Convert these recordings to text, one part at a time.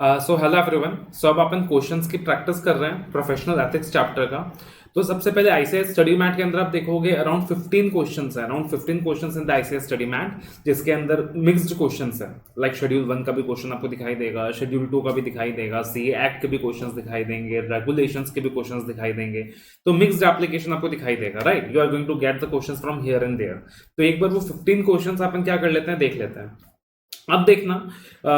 So hello everyone. सो अब अपन questions की practice कर रहे हैं प्रोफेशनल एथिक्स चैप्टर का। तो सबसे पहले आईसीएस स्टडी मैट के अंदर आप देखोगे अराउंड 15 क्वेश्चंस है, around 15 questions in the ICS study mat, जिसके अंदर मिक्स्ड क्वेश्चंस है। लाइक शेड्यूल 1 का भी क्वेश्चन आपको दिखाई देगा, शेड्यूल 2 का भी दिखाई देगा, सीए एक्ट के भी क्वेश्चंस दिखाई देंगे, रेगुलेशंस के भी क्वेश्चंस दिखाई देंगे। तो मिक्स्ड एप्लीकेशन आपको दिखाई देगा, right. You are going to get the questions from here and there. तो एक बार वो 15 क्वेश्चंस अपन क्या कर लेते हैं, देख लेते हैं। अब देखना,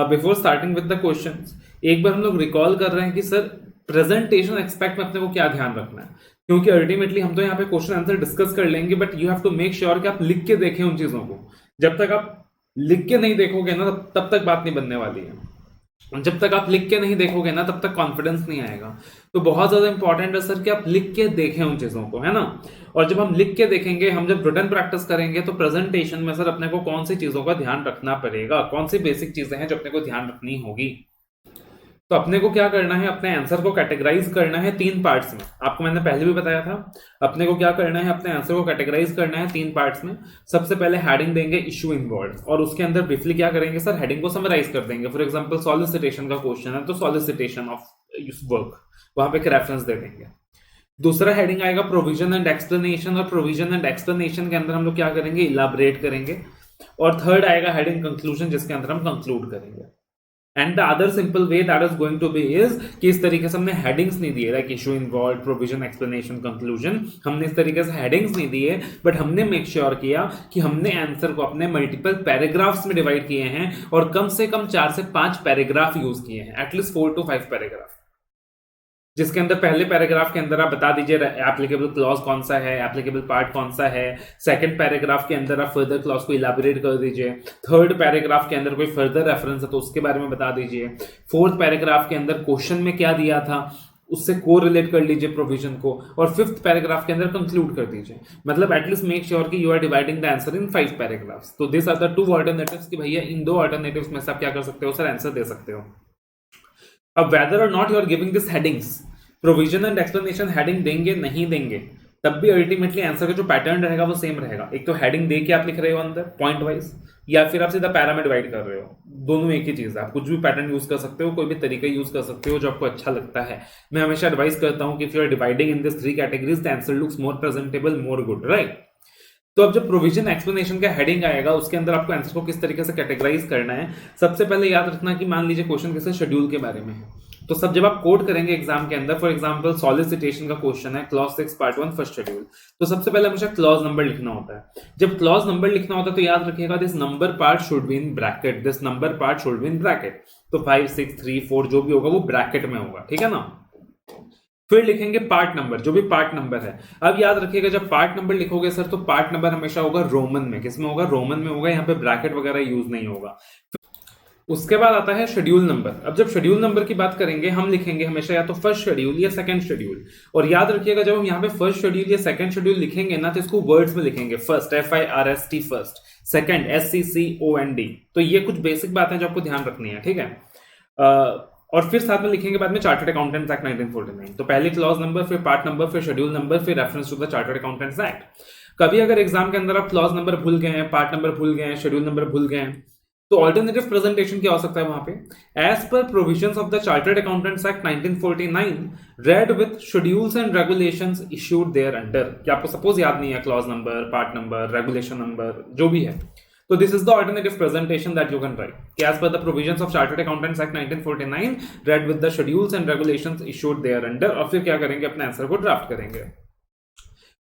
before starting with the questions, एक बार हम लोग रिकॉल कर रहे हैं कि सर प्रेजेंटेशन एक्सपेक्ट में अपने को क्या ध्यान रखना है, क्योंकि अल्टीमेटली हम तो यहाँ पे क्वेश्चन आंसर डिस्कस कर लेंगे, but you have to make sure कि आप लिख के देखें उन चीजों को। जब तक आप लिख के नहीं देखोगे ना, तब तक बात नहीं बनने वाली है। जब तक आप लिख के नहीं देखोगे ना, तब तक कॉन्फिडेंस नहीं आएगा। तो बहुत ज्यादा इंपॉर्टेंट है सर कि आप लिख के देखें उन चीजों को, है ना। और जब हम लिख के देखेंगे, हम जब रिटन प्रैक्टिस करेंगे, तो प्रेजेंटेशन में सर अपने को कौन सी चीजों का ध्यान रखना पड़ेगा, कौन सी बेसिक चीजें हैं जो अपने को ध्यान रखनी होगी। तो अपने को क्या करना है, अपने आंसर को कैटेगराइज करना है 3 पार्ट्स में। आपको मैंने पहले भी बताया था, अपने को क्या करना है, अपने आंसर को कैटेगराइज करना है 3 पार्ट्स में। सबसे पहले हेडिंग देंगे इश्यू इन्वॉल्व, और उसके अंदर ब्रीफली क्या करेंगे सर, हेडिंग को समराइज कर देंगे। फॉर एग्जांपल सॉलिसिटेशन का क्वेश्चन है, तो सॉलिसिटेशन ऑफ वर्क, वहां पे रेफरेंस दे देंगे। दूसरा हेडिंग आएगा प्रोविजन एंड एक्सप्लेनेशन, और प्रोविजन एंड एक्सप्लेनेशन के अंदर हम लोग क्या करेंगे, इलाबरेट करेंगे। और थर्ड आएगा हेडिंग कंक्लूजन, जिसके अंदर हम कंक्लूड करेंगे। And the other simple way that is going to be is कि इस तरीके से हमने हेडिंग्स नहीं दिए, like issue involve, provision, explanation, conclusion. हमने इस तरीके से हेडिंग्स नहीं दिए, बट हमने मेक श्योर किया कि हमने आंसर को अपने मल्टीपल पैराग्राफ्स में डिवाइड किए हैं, और कम से कम 4 से 5 पैराग्राफ यूज किए हैं, एटलीस्ट 4 to 5 पैराग्राफ, जिसके अंदर पहले पैराग्राफ के अंदर आप बता दीजिए एप्लीकेबल क्लॉज कौन सा है, एप्लीकेबल पार्ट कौन सा है। सेकंड पैराग्राफ के अंदर आप फर्दर क्लॉज को इलाबोरेट कर दीजिए। थर्ड पैराग्राफ के अंदर कोई फर्दर रेफरेंस है तो उसके बारे में बता दीजिए। फोर्थ पैराग्राफ के अंदर क्वेश्चन में क्या दिया था उससे को रिलेट कर लीजिए प्रोविजन को, और फिफ्थ पैराग्राफ के अंदर कंक्लूड कर दीजिए। मतलब एटलीस्ट मेक श्योर कि you are dividing the answer in 5 paragraphs. तो दिस आर द 2 अल्टरनेटिव्स कि भैया इन 2 अल्टरनेटिव्स में से आप क्या कर सकते हो सर, आंसर दे सकते हो। अब वेदर और not you are giving this headings, provision and explanation heading देंगे नहीं देंगे, तब भी अल्टीमेटली आंसर का जो पैटर्न रहेगा वो सेम रहेगा। एक तो हेडिंग दे के आप लिख रहे हो अंदर पॉइंट वाइज, या फिर आप सीधा पैरा में डिवाइड कर रहे हो। दोनों एक ही चीज है। आप कुछ भी पैटर्न यूज कर सकते हो, कोई भी तरीका यूज कर सकते हो जो आपको अच्छा लगता है। मैं हमेशा एडवाइस करता हूं कि if you are dividing in this 3 categories the answer looks more presentable, more good, right. तो अब जब प्रोविजन एक्सप्लेनेशन का हेडिंग आएगा, उसके अंदर आपको आंसर को किस तरीके से कैटेगराइज करना है। सबसे पहले याद रखना कि मान लीजिए क्वेश्चन किसी शेड्यूल के बारे में है, तो सब जब आप कोड करेंगे एग्जाम के अंदर, फॉर एग्जांपल सॉलिसिटेशन का क्वेश्चन है, क्लॉज 6 पार्ट 1 फर्स्ट शेड्यूल, तो सबसे पहले हमेशा क्लॉज नंबर लिखना होता है। जब क्लॉज नंबर लिखना होता है तो याद रखिएगा this number part should be in bracket, this number part should be in bracket. तो 5 6 3 4 जो भी होगा वो ब्रैकेट में होगा, ठीक है ना। फिर लिखेंगे पार्ट नंबर, जो भी पार्ट नंबर है। अब याद रखिएगा जब पार्ट नंबर लिखोगे सर, तो पार्ट नंबर हमेशा होगा रोमन में। किसमें होगा, रोमन में होगा, यहाँ पे ब्रैकेट वगैरह यूज नहीं होगा। उसके बाद आता है शेड्यूल नंबर। अब जब शेड्यूल नंबर की बात करेंगे, हम लिखेंगे हमेशा या तो फर्स्ट शेड्यूल या सेकंड शेड्यूल। और याद रखिएगा जब हम यहाँ पे फर्स्ट शेड्यूल या सेकंड शेड्यूल लिखेंगे ना, तो इसको वर्ड्स में लिखेंगे। First FIRST first, second SCCOND। तो ये कुछ बेसिक बातें जो आपको ध्यान रखनी है, ठीक है। और फिर साथ में लिखेंगे बाद में चार्टर्ड अकाउंटेंट्स एक्ट 1949। तो पहले क्लॉज नंबर, फिर पार्ट नंबर, फिर शेड्यूल नंबर, फिर reference to the chartered accountants act. कभी अगर एग्जाम के अंदर आप क्लॉज नंबर भूल गए हैं, पार्ट नंबर भूल गए हैं, शेड्यूल नंबर भूल गए हैं, तो ऑल्टरनेटिव प्रेजेंटेशन क्या हो सकता है वहां पे, as per provisions of the chartered accountants act 1949 read with schedules and regulations issued thereunder. क्या आपको सपोज याद नहीं है clause number, part number, regulation number जो भी है, तो this is the alternative presentation that you can write. As per the provisions of Chartered Accountants Act 1949, read with the schedules and regulations issued thereafter, और फिर क्या करेंगे, अपने answer को ड्राफ्ट करेंगे।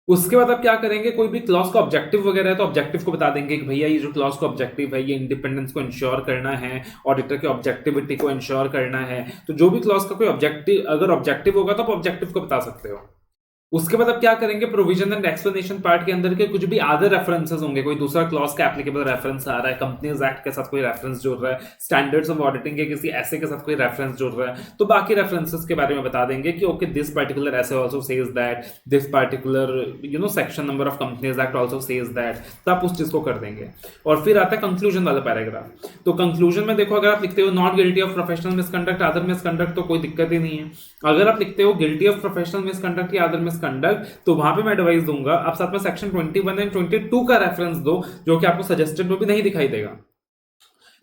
उसके बाद आप क्या करेंगे, कोई भी क्लॉज का ऑब्जेक्टिव वगैरह है तो ऑब्जेक्टिव को बता देंगे कि भैया ये जो क्लॉज का ऑब्जेक्टिव है ये इंडिपेंडेंस को इंश्योर करना है, ऑडिटर के ऑब्जेक्टिविटी को इंश्योर करना है। तो जो भी क्लॉज का कोई ऑब्जेक्टिव, अगर ऑब्जेक्टिव होगा तो आप ऑब्जेक्टिव को बता सकते हो। उसके बाद अब क्या करेंगे, प्रोविजन एंड एक्सप्लेनेशन पार्ट के अंदर के कुछ भी अदर रेफरेंसेस होंगे, कोई दूसरा क्लॉज का एप्लीकेबल रेफरेंस आ रहा है, कंपनीज एक्ट के साथ कोई रेफरेंस जोड़ रहा है, स्टैंडर्ड्स ऑफ ऑडिटिंग के किसी ऐसे के साथ कोई रेफरेंस जोड़ रहा है, तो बाकी रेफरेंसेस के बारे में बता देंगे कि ओके दिस पर्टिकुलर ऐसे also says that, this particular section number of companies act also says that. तो आप उस चीज को कर देंगे। और फिर आता है कंक्लूजन वाला पैराग्राफ। तो कंक्लूजन में देखो, अगर आप लिखते हो not guilty of professional misconduct, other misconduct, तो कोई दिक्कत ही नहीं है। अगर आप लिखते हो गिल्टी ऑफ प्रोफेशनल मिसकंडक्ट या अदर मिसकंडक्ट, तो वहां पे मैं एडवाइस दूंगा आप साथ में सेक्शन 21 एंड 22 का रेफरेंस दो, जो कि आपको सजेस्टेड में भी नहीं दिखाई देगा।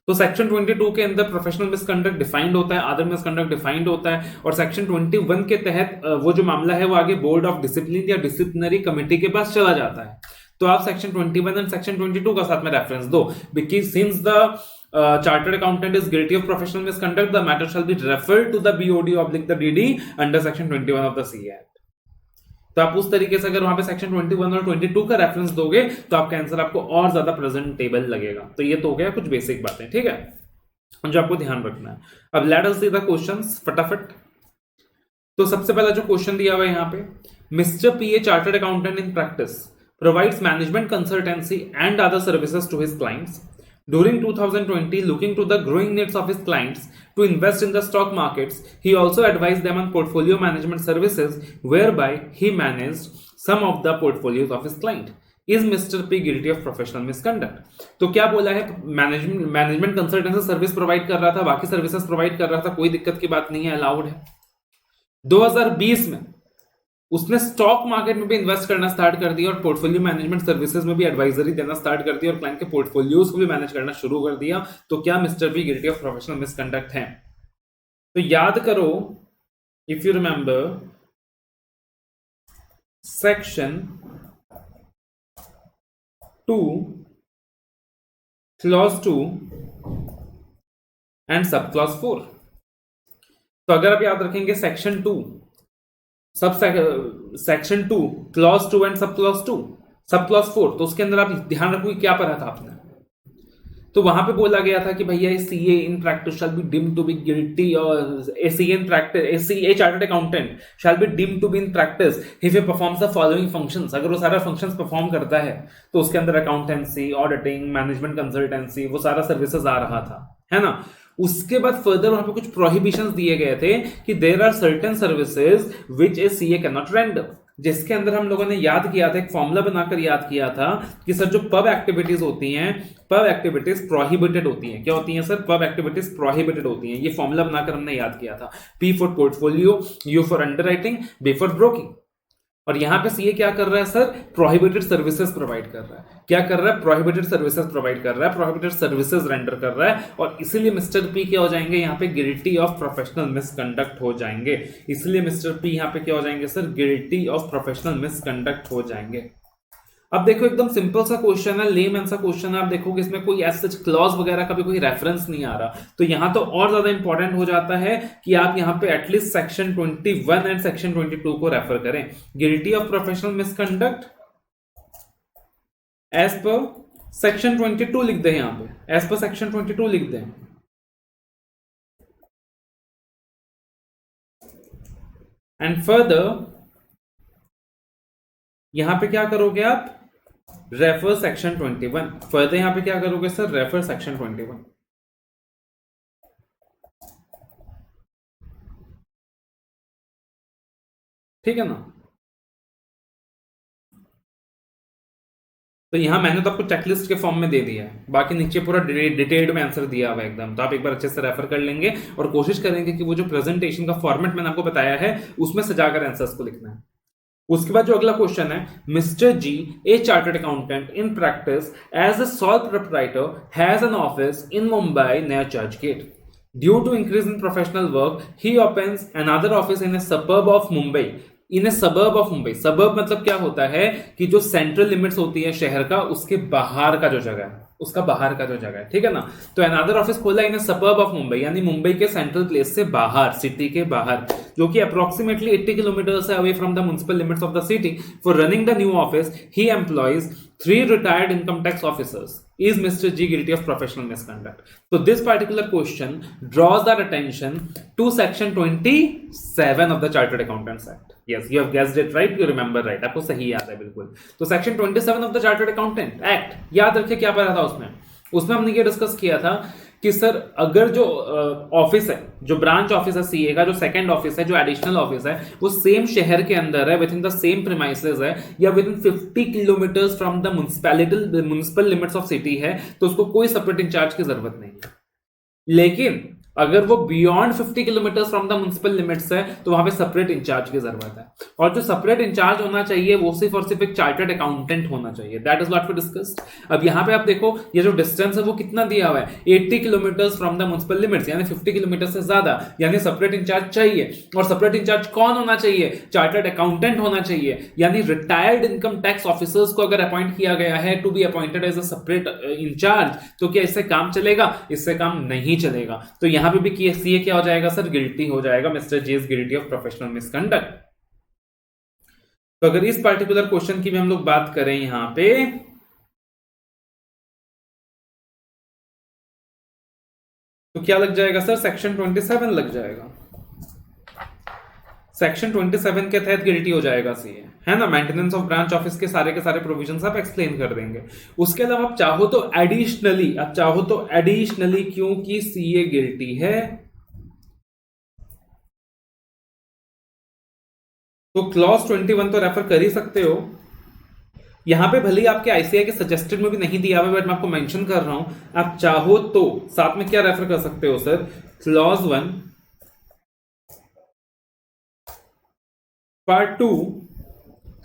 तो सेक्शन 22 के अंदर प्रोफेशनल मिसकंडक्ट डिफाइंड होता है, अदर मिसकंडक्ट डिफाइंड होता है, और सेक्शन 21 के तहत वो जो मामला है वो आगे बोर्ड ऑफ डिसिप्लिन या डिसिप्लिनरी कमेटी के पास चला जाता है। तो आप सेक्शन 21 एंड सेक्शन 22 का साथ में रेफरेंस दो, because since the chartered accountant is guilty of professional misconduct, the matter shall be referred to the BOD/the DD under section 21 of the CA Act. तो आप उस तरीके से अगर वहां पे सेक्शन 21 और 22 का रेफरेंस दोगे तो आपका आंसर आपको और ज्यादा प्रेजेंटेबल लगेगा। तो ये तो हो गया कुछ बेसिक बातें, ठीक है, जो आपको ध्यान रखना है। अब late us see the questions फटाफट। तो सबसे पहला जो क्वेश्चन दिया हुआ है यहाँ पे, mister P a chartered accountant in practice provides management consultancy and other services to his clients during 2020, looking to the growing needs of his clients to invest in the stock markets. He also advised them on portfolio management services whereby he managed some of the portfolios of his client. Is Mr. P guilty of professional misconduct? तो क्या बोला है, management consultancy service provide कर रहा था, बाकी services provide कर रहा था, कोई दिक्कत की बात नहीं है, अलाउड है। 2020 में उसने स्टॉक मार्केट में भी इन्वेस्ट करना स्टार्ट कर दिया और पोर्टफोलियो मैनेजमेंट सर्विसेज में भी एडवाइजरी देना स्टार्ट कर दिया और क्लाइंट के पोर्टफोलियोज को भी मैनेज करना शुरू कर दिया। तो क्या mister B guilty of professional misconduct है? तो याद करो, if you remember section 2 clause 2 and sub clause 4। तो अगर आप याद रखेंगे section 2 section 2 clause 2 and sub clause 4, तो उसके अंदर आप ध्यान रखोगे क्या पढ़ा था आपने। तो वहां पे बोला गया था कि भैया CA in practice shall be deemed to be guilty, और CA in practice, CA chartered accountant shall be deemed to be in practice if he performs the following functions. अगर वो सारा फंक्शंस परफॉर्म करता है तो उसके अंदर अकाउंटेंसी, ऑडिटिंग, मैनेजमेंट कंसल्टेंसी, वो सारा सर्विसेज आ रहा था, है ना। उसके बाद फर्दर वहां पे कुछ प्रोहिबिशंस दिए गए थे कि there are certain services which a CA can not render, जिसके अंदर हम लोगों ने याद किया था, एक फॉर्मूला बनाकर याद किया था कि सर जो पब एक्टिविटीज होती हैं, पब एक्टिविटीज प्रोहिबिटेड होती हैं। क्या होती हैं सर? पब एक्टिविटीज प्रोहिबिटेड होती हैं। ये फॉर्मूला बनाकर हमने याद किया था, P for portfolio, U for underwriting, B for broking. और यहां पे सीए क्या कर रहा है सर? प्रोहिबिटेड सर्विसेज प्रोवाइड कर रहा है। क्या कर रहा है? प्रोहिबिटेड सर्विसेज प्रोवाइड कर रहा है, प्रोहिबिटेड सर्विसेज रेंडर कर रहा है, और इसीलिए मिस्टर पी क्या हो जाएंगे यहाँ पे? गिल्टी ऑफ प्रोफेशनल मिसकंडक्ट हो जाएंगे। इसलिए मिस्टर पी यहाँ पे क्या हो जाएंगे sir? Guilty of professional misconduct हो जाएंगे। अब देखो एकदम सिंपल सा क्वेश्चन है, लेमैन सा क्वेश्चन है। आप देखोगे इसमें कोई ऐसा क्लॉज वगैरह का भी कोई रेफरेंस नहीं आ रहा, तो यहां तो और ज्यादा इंपॉर्टेंट हो जाता है कि आप यहां पे एटलीस्ट सेक्शन 21 एंड सेक्शन 22 को रेफर करें। Guilty of professional misconduct as per section 22 लिख दें, यहां पे एज पर सेक्शन 22 लिख दें। एंड फर्दर यहां पे क्या करोगे आप? Refer section 21। फर्दर यहां पे क्या करोगे सर? Refer section 21। ठीक है ना। तो यहां मैंने तो आपको चेकलिस्ट के फॉर्म में दे दिया है, बाकी नीचे पूरा डिटेल्ड में आंसर दिया हुआ है एकदम। तो आप एक बार अच्छे से रेफर कर लेंगे और कोशिश करेंगे कि वो जो प्रेजेंटेशन का फॉर्मेट मैंने आपको बताया है उसमें सजाकर आंसर्स को लिखना है। उसके बाद जो अगला क्वेश्चन है, mister G a chartered accountant in practice as a sole proprietor has an office in Mumbai near Churchgate. Due to increase in professional work he opens another office in a suburb of Mumbai. In a suburb of Mumbai, suburb मतलब क्या होता है कि जो central limits होती है शहर का, उसके बाहर का जो जगह है, उसका बाहर का जो जगह है, ठीक है ना। तो अनदर ऑफिस खोला इन ए सबर्ब ऑफ मुंबई, यानी मुंबई के सेंट्रल प्लेस से बाहर, सिटी के बाहर, जो कि approximately 80 kilometre away from the municipal limits of the city. For running the new office he employees 3 retired income tax officers. Is Mr. G guilty of professional misconduct? So this particular question draws our attention to section 27 of the Chartered Accountants Act. Yes, you have guessed it right, you remember right. आपको सही याद है बिल्कुल। तो section 27 of the Chartered Accountant Act, याद रखिए क्या पढ़ा था उसमें। उसमें हमने ये डिस्कस किया था कि सर अगर जो ऑफिस है, जो ब्रांच ऑफिस है सीए का, जो सेकंड ऑफिस है, जो एडिशनल ऑफिस है, वो सेम शहर के अंदर है, with in the same premises है, या with in 50 kilometres from the municipal limits of city है, तो उसको कोई सेपरेट इंचार्ज की जरूरत नहीं है। लेकिन अगर वो beyond 50 kilometre from the municipal limits है तो वहां पे सेपरेट इंचार्ज की जरूरत है, और जो सेपरेट इंचार्ज होना चाहिए वो सिर्फ और सिर्फ एक चार्टर्ड अकाउंटेंट होना चाहिए। That is what we discussed. अब यहाँ पे आप देखो ये जो डिस्टेंस है वो कितना दिया हुआ है, 80 kilometre from the municipal limits, यानी 50 किलोमीटर से ज्यादा, यानी सेपरेट इंचार्ज चाहिए। और सेपरेट इंचार्ज कौन होना चाहिए? चार्टर्ड अकाउंटेंट होना चाहिए, यानी रिटायर्ड इनकम टैक्स ऑफिसर्स को अगर अपॉइंट किया गया है to be appointed as a separate incharge, तो क्या इससे काम चलेगा? इससे काम नहीं चलेगा। तो यहां पे भी सीए क्या हो जाएगा सर? गिल्टी हो जाएगा। Mister J is guilty of professional misconduct. तो अगर इस पर्टिकुलर क्वेश्चन की भी हम लोग बात करें यहां पे, तो क्या लग जाएगा सर? सेक्शन 27 लग जाएगा। सेक्शन 27 के तहत गिल्टी हो जाएगा सीए, है ना। मेंटेनेंस ऑफ ब्रांच ऑफिस के सारे प्रोविजंस आप एक्सप्लेन कर देंगे। उसके अलावा आप चाहो तो एडिशनली क्योंकि सीए गिल्टी है तो क्लॉज 21 तो रेफर कर ही सकते हो। यहां पे भले ही आपके आईसीआई के सजेस्टेड में भी नहीं दिया हुआ, बट मैं आपको मेंशन कर रहा हूं, आप चाहो तो साथ में क्या रेफर कर सकते हो sir? Clause 1 part 2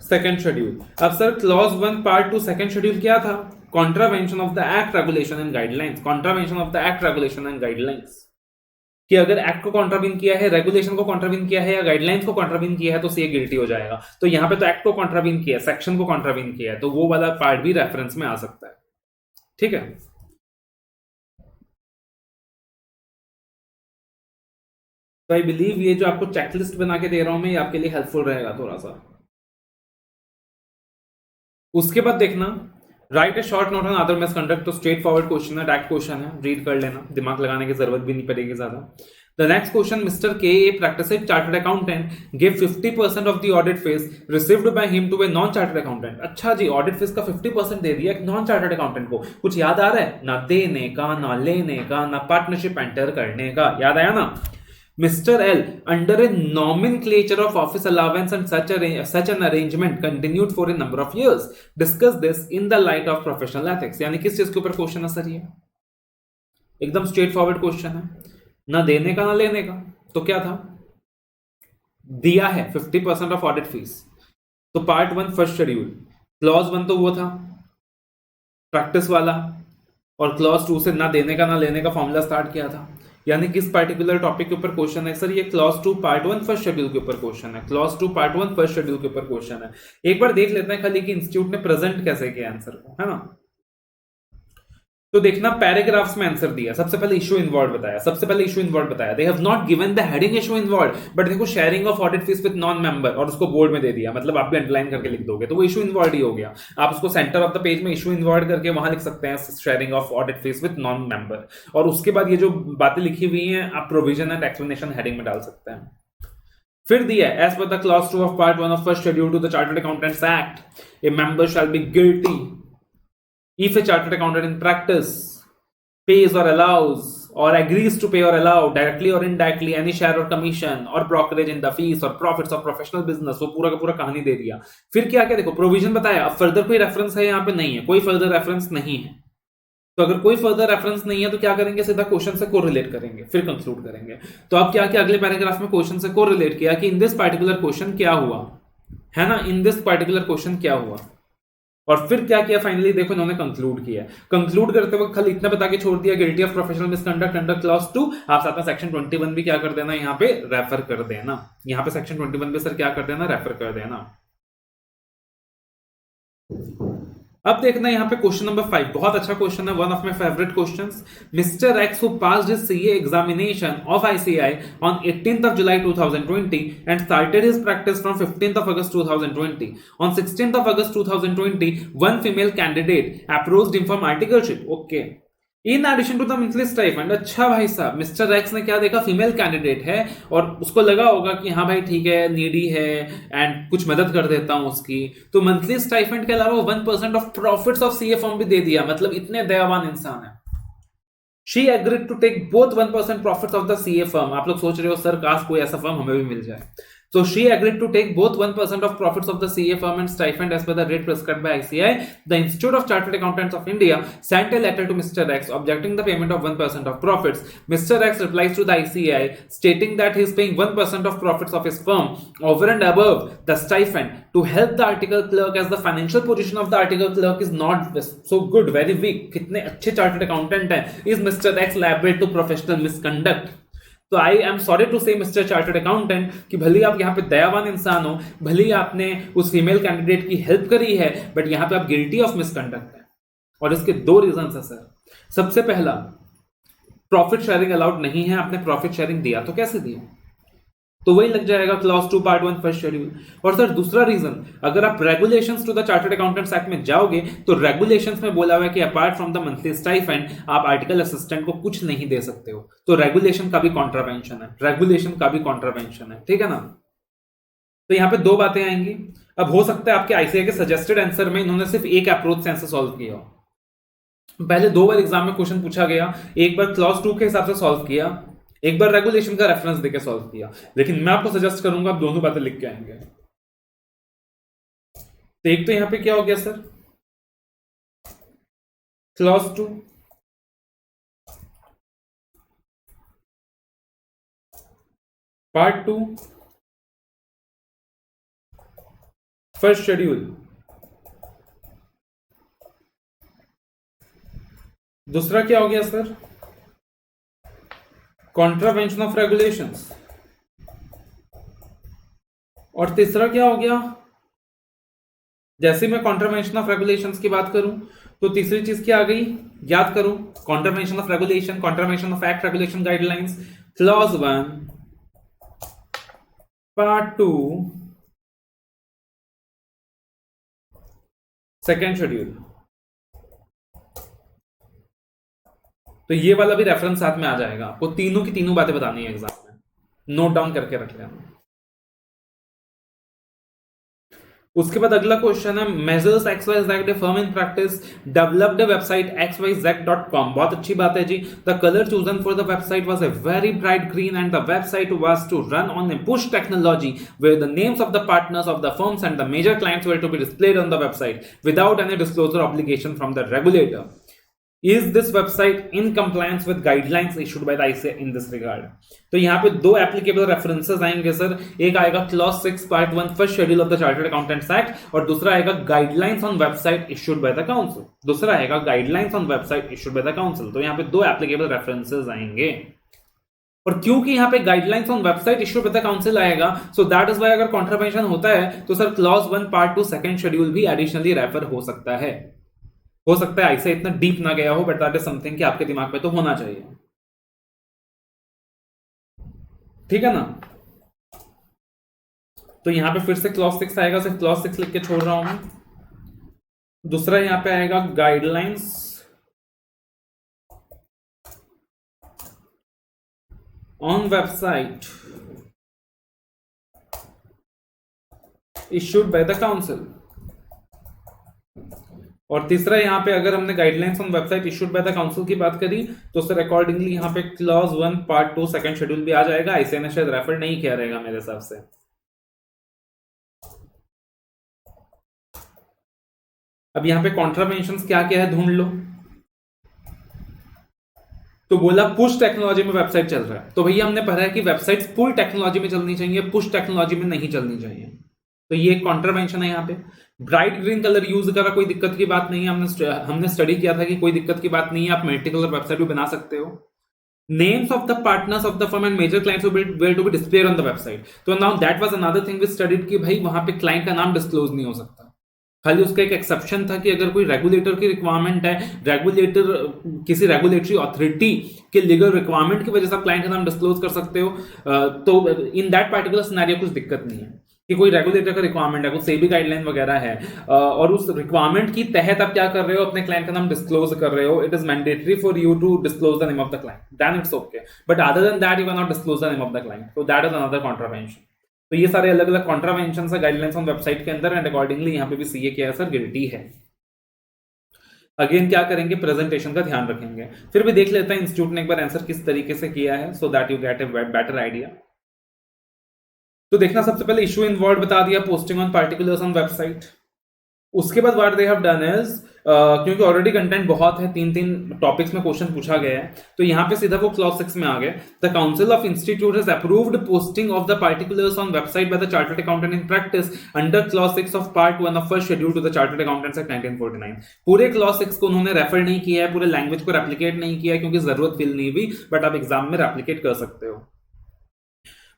second schedule. अब sir clause 1 part 2 second schedule क्या था? Contravention of the act, regulation and guidelines. Contravention of the act, regulation and guidelines, कि अगर एक्ट को कॉन्ट्रावीन किया है, रेगुलेशन को कॉन्ट्रावीन किया है या गाइडलाइंस को कॉन्ट्रावीन किया है तो सीए गिल्टी हो जाएगा। तो यहां पे तो एक्ट को कॉन्ट्रावीन किया है, सेक्शन को कॉन्ट्रावीन किया है, तो वो वाला पार्ट भी रेफरेंस में आ सकता है। ठीक है, तो आई बिलीव ये जो आपको चेकलिस्ट बना के दे रहा हूं मैं, ये आपके लिए हेल्पफुल रहेगा थोड़ा सा। उसके बाद देखना, right A short note on other misconduct. तो स्ट्रेट फॉरवर्ड क्वेश्चन है, डायरेक्ट क्वेश्चन है, रीड कर लेना, दिमाग लगाने की जरूरत भी नहीं पड़ेगी ज्यादा। The next question, Mr. K, a practicing chartered accountant, gave 50% of the audit fees received by him to a non-chartered accountant. अच्छा जी, ऑडिट फीस का 50% दे दिया एक नॉन चार्टर्ड अकाउंटेंट को। कुछ याद आ रहा है? ना देने का, ना लेने का, ना पार्टनरशिप एंटर करने का। याद आया ना? Mr. L, under a nomenclature of office allowance and such an arrangement continued for a number of years. Discuss this in the light of professional ethics. यानी किस चीज के ऊपर क्वेश्चन है सर? ये एकदम स्ट्रेट फॉरवर्ड क्वेश्चन है, ना देने का ना लेने का। तो क्या था? दिया है 50% ऑफ ऑडिट फीस। तो पार्ट 1 फर्स्ट शेड्यूल, क्लॉज 1 तो वो था प्रैक्टिस वाला, और क्लॉज 2 से ना देने का ना लेने का फॉर्मूला स्टार्ट किया था। यानी किस पर्टिकुलर टॉपिक के ऊपर क्वेश्चन है सर? ये क्लॉज 2 पार्ट 1 फर्स्ट शेड्यूल के ऊपर क्वेश्चन है। क्लॉज 2 पार्ट 1 फर्स्ट शेड्यूल के ऊपर क्वेश्चन है। एक बार देख लेते हैं खाली कि इंस्टीट्यूट ने प्रेजेंट कैसे किया आंसर को, है ना। तो देखना, पैराग्राफ्स में आंसर दिया। सबसे पहले इशू इन्वॉल्व बताया, they have not given the heading issue involve, but देखो sharing of audit fees with non member, और उसको बोल्ड में दे दिया, मतलब आप भी अंडरलाइन करके लिख दोगे तो वो इशू इन्वॉल्व ही हो गया। आप उसको सेंटर ऑफ द पेज में इशू इन्वॉल्व करके वहां लिख सकते हैं sharing of audit fees with non member, और उसके बाद ये जो बातें लिखी हुई हैं आप प्रोविजन एंड एक्सप्लेनेशन हेडिंग में डाल सकते हैं। फिर दिया, as per the clause 2 of part 1 of first schedule to the chartered accountants act, a member shall be guilty if a chartered accountant in practice pays or allows or agrees to pay or allow directly or indirectly any share or commission or brokerage in the fees or profits of professional business। वो पूरा का पूरा कहानी दे दिया। फिर क्या क्या देखो, प्रोविजन बताया। अब फर्दर कोई रेफरेंस है यहाँ पे? नहीं है, कोई फर्दर रेफरेंस नहीं है। तो अगर कोई फर्दर रेफरेंस नहीं है तो क्या करेंगे? सीधा क्वेश्चन से कोरिलेट करेंगे, फिर कंक्लूड करेंगे। तो अब क्या किया? अगले पैराग्राफ में क्वेश्चन से कोरिलेट किया कि इन दिस पर्टिकुलर क्वेश्चन क्या हुआ, है ना, इन दिस पर्टिकुलर क्वेश्चन क्या हुआ, और फिर क्या किया? फाइनली देखो इन्होंने कंक्लूड किया। कंक्लूड करते वक्त खाली इतना बता के छोड़ दिया, guilty of professional misconduct under clause 2। आप साथ में सेक्शन 21 भी क्या कर देना, यहाँ पे रेफर कर देना। यहाँ पे सेक्शन 21 पे सर क्या कर देना? रेफर कर देना। अब देखना यहाँ पे क्वेश्चन नंबर 5, बहुत अच्छा क्वेश्चन है, one of my favourite questions. Mister x who passed his CA examination of ICI on 18th of July 2020 and started his practice from 15th of August 2020. On 16th of August 2020, one female candidate approached him for articleship. Okay. In addition to the monthly stipend. अच्छा भाई साहब, mister x ने क्या देखा? Female candidate है और उसको लगा होगा कि हाँ भाई ठीक है, नीडी है एंड कुछ मदद कर देता हूं उसकी, तो मंथली स्टाइपेंड के अलावा 1% of profits of CA firm भी दे दिया। मतलब इतने दयावान इंसान है। She agreed to take both 1% profits of the CA firm. आप लोग सोच रहे हो सर काश कोई ऐसा फर्म हमें भी मिल जाए। So she agreed to take both 1% of profits of the CA firm and stipend as per the rate prescribed by ICAI. The Institute of Chartered Accountants of India sent a letter to Mr. X objecting the payment of 1% of profits. Mr. X replies to the ICAI stating that he is paying 1% of profits of his firm over and above the stipend to help the article clerk, as the financial position of the article clerk is not so good, very weak. कितने अच्छे chartered accountant हैं. Is Mr. X liable to professional misconduct? तो I am sorry to से mister chartered accountant कि भले आप यहाँ पे दयावान इंसान हो, भले आपने उस फीमेल कैंडिडेट की हेल्प करी है, बट यहाँ पे आप गिल्टी ऑफ मिसकंडक्ट है. और इसके दो रीजंस है सर. सबसे पहला, प्रॉफिट शेयरिंग अलाउड नहीं है. आपने प्रॉफिट शेयरिंग दिया तो कैसे दिया, तो वही लग जाएगा क्लॉज 2 पार्ट 1 फर्स्ट शेड्यूल. और सर दूसरा रीजन, अगर आप regulations to the chartered accountants act में जाओगे तो रेगुलेशंस में बोला हुआ है कि apart from the monthly stipend आप आर्टिकल असिस्टेंट को कुछ नहीं दे सकते हो. तो रेगुलेशन का भी कॉन्ट्रावेंशन है, रेगुलेशन का भी कॉन्ट्रावेंशन है. ठीक है ना. तो यहां पे दो बातें आएंगी. अब हो सकता है आपके आईसीआई के सजेस्टेड आंसर में इन्होंने सिर्फ एक अप्रोच से आंसर सॉल्व किया. पहले 2 बार एग्जाम में क्वेश्चन पूछा गया, एक बार क्लॉज 2 के हिसाब से सॉल्व किया, एक बार रेगुलेशन का रेफरेंस देके सॉल्व किया. लेकिन मैं आपको सजेस्ट करूंगा आप दोनों बातें लिख के आएंगे. तो एक तो यहां पे क्या हो गया sir, clause 2 part 2 first schedule. दूसरा क्या हो गया सर, कॉन्ट्रावेंशन ऑफ रेगुलेशंस. और तीसरा क्या हो गया, जैसे मैं कॉन्ट्रावेंशन ऑफ रेगुलेशंस की बात करूं तो तीसरी चीज क्या आ गई, याद करो. Contravention of regulation, contravention of act, regulation guidelines, clause 1 part 2 second schedule. तो ये वाला भी रेफरेंस साथ में आ जाएगा. आपको तीनों की तीनों बातें बतानी है एग्जाम में, नोट डाउन करके रख लेना. उसके बाद अगला क्वेश्चन है, measures XYZ firm in practice developed website xyz.com. बहुत अच्छी बात है जी. The colour chosen for the website was a very bright green and the website was to run on a push technology where the names of the partners of the firms and the major clients were to be displayed on the website without any disclosure obligation from the regulator. Is this website in compliance with guidelines issued by the ICAI in this regard? तो यहाँ पे दो applicable references आएंगे sir. एक आएगा clause 6 part 1 first schedule of the chartered accountants act, और दूसरा आएगा guidelines on website issued by the council. दूसरा आएगा guidelines on website issued by the council. तो यहाँ पे दो एप्लीकेबल रेफरेंसेस आएंगे. और क्योंकि यहाँ पे guidelines on website issued by the council आएगा, सो दैट इज व्हाई अगर कॉन्ट्रावेंशन होता है तो sir clause 1 part 2 second schedule भी एडिशनली रेफर हो सकता है. हो सकता है ऐसे इतना डीप ना गया हो, बट दैट इज समथिंग कि आपके दिमाग में तो होना चाहिए. ठीक है ना. तो यहां पे फिर से क्लॉज 6 आएगा, सिर्फ क्लॉज 6 लिख के छोड़ रहा हूं मैं. दूसरा यहां पे आएगा guidelines on website issued by the council. और तीसरा यहां पे अगर हमने guidelines on website issued by the council की बात करी तो सर अकॉर्डिंगली यहां पे क्लॉज 1 पार्ट 2 सेकंड शेड्यूल भी आ जाएगा. ऐसे ने शायद रेफर नहीं किया रहेगा मेरे हिसाब से. अब यहां पे कॉन्ट्रावेंशंस क्या क्या है ढूंढ लो. तो बोला पुश टेक्नोलॉजी में वेबसाइट चल रहा है, तो भैया हमने पढ़ा है कि वेबसाइट्स पुल टेक्नोलॉजी में चलनी चाहिए, पुश टेक्नोलॉजी में नहीं चलनी चाहिए. तो ये एक कॉन्ट्रावेंशन है. यहाँ पे ब्राइट ग्रीन कलर यूज करा, कोई दिक्कत की बात नहीं है. हमने स्टडी किया था कि कोई दिक्कत की बात नहीं है, आप मल्टी कलर वेबसाइट भी बना सकते हो. Names of the partners of the firm and major clients where to be displayed on the website. तो now that was another thing we studied कि भाई वहां पे क्लाइंट का नाम डिस्क्लोज नहीं हो सकता. खाली उसका एक एक्सेप्शन था कि अगर कोई रेगुलेटर की रिक्वायरमेंट है, रेगुलेटर किसी रेगुलेटरी अथॉरिटी के लीगल रिक्वायरमेंट की वजह से आप क्लाइंट का नाम डिस्क्लोज कर सकते हो. तो इन दैट पार्टिकुलर सिनेरियो कुछ दिक्कत नहीं है कि कोई रेगुलेटर का रिक्वायरमेंट है, कुछ सेबी गाइडलाइन वगैरह है, और उस रिक्वायरमेंट की तहत आप क्या कर रहे हो, अपने क्लाइंट का नाम डिस्क्लोज कर रहे हो. It is mandatory for you to disclose the name of the client, then it's okay. But other than that you can not disclose the name of the client. तो दैट इज अनदर कॉन्ट्रावेंशन. तो ये सारे अलग अलग contravention है guidelines on website के अंदर, and accordingly यहाँ पे भी सीए क्या है सर, गिल्टी है. अगेन क्या करेंगे, प्रेजेंटेशन का ध्यान रखेंगे. फिर भी देख लेते हैं इंस्टीट्यूट ने एक बार आंसर किस तरीके से किया है, so that you get a better idea. तो देखना, सबसे पहले इशू इन्वॉल्व बता दिया, posting on particulars on website. उसके बाद what they have done is, क्योंकि ऑलरेडी कंटेंट बहुत है, 3 टॉपिक्स में क्वेश्चन पूछा गया है, तो यहाँ पे सीधा वो क्लॉज 6 में आ गए। The council of institute has approved posting of the particulars on website by the chartered accountant in practice under clause 6 of part 1 of first schedule to the chartered accountants act 1949। पूरे clause 6 को उन्होंने refer नहीं किया है, पूरे language को replicate नहीं किया है, क्योंकि जरूरत फील नहीं हुई, बट आप एग्जाम में रेप्लिकेट कर सकते हो।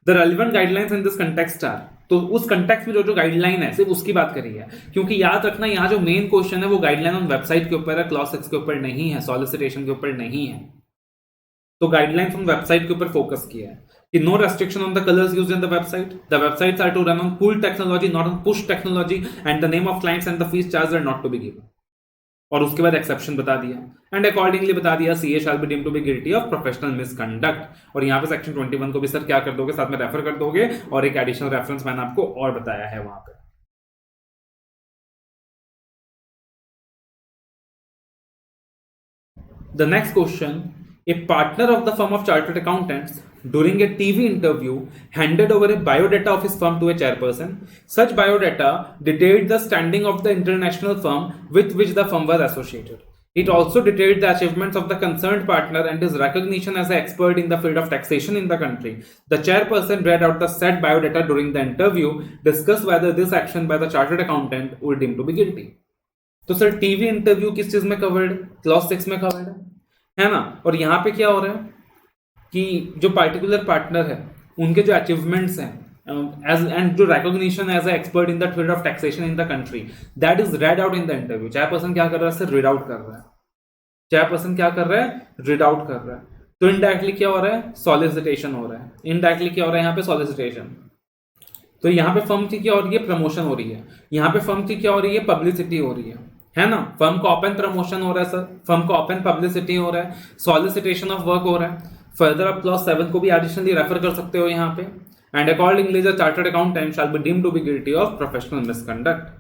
The relevant guidelines in this context are, तो उस कंटेक्स्ट में जो गाइडलाइन है सिर्फ उसकी बात करी है, क्योंकि याद रखना यहाँ जो मेन क्वेश्चन है वो गाइडलाइन ऑन वेबसाइट के ऊपर है, क्लॉज 6 के ऊपर नहीं है, सॉलिसिटेशन के ऊपर नहीं है। तो गाइडलाइंस ऑन वेबसाइट के ऊपर फोकस किया है कि no restriction on the colours used in the website, the websites are to run on pull technology not on push technology, and the name of clients and the fees charge are not to be given. और उसके बाद exception बता दिया, and accordingly बता दिया CA shall be deemed to be guilty of professional misconduct. और यहाँ पे सेक्शन 21 को भी सर क्या कर दोगे, साथ में रेफर कर दोगे, और एक एडिशनल रेफरेंस मैंने आपको और बताया है वहां पे। The next question, a partner of the firm of chartered accountants during a TV interview handed over a biodata of his firm to a chairperson. Such biodata detailed the standing of the international firm with which the firm was associated. It also detailed the achievements of the concerned partner and his recognition as an expert in the field of taxation in the country. The chairperson read out the said biodata during the interview, discussed whether this action by the chartered accountant would deemed to be guilty. तो sir TV interview किस चीज में covered, clause 6 में covered है ना। और यहां पे क्या हो रहा है कि जो पार्टिकुलर पार्टनर है उनके जो अचीवमेंट्स हैं एज एंड जो recognition as a expert in the field of taxation in the country, that is read out in the interview. Chairperson क्या कर रहा है सर, रीड आउट कर रहा है। चेयरपर्सन क्या कर रहा है, रीड आउट कर रहा है। तो इनडायरेक्टली क्या हो रहा है, सॉलिसिटेशन हो रहा है। इनडायरेक्टली क्या हो रहा है यहाँ पे, सॉलिसिटेशन। तो यहाँ पे फर्म की क्या हो रही है, प्रमोशन हो रही है। यहाँ पे फर्म की क्या हो रही है, पब्लिसिटी हो रही है ना। फर्म का ओपन प्रमोशन हो रहा है सर, फर्म का ओपन पब्लिसिटी हो रहा है, सॉलिसिटेशन ऑफ वर्क हो रहा है। फर्दर आप क्लॉज 7 को भी एडिशनली रेफर कर सकते हो यहाँ पे। And accordingly the chartered accountant shall be deemed to be guilty of professional misconduct.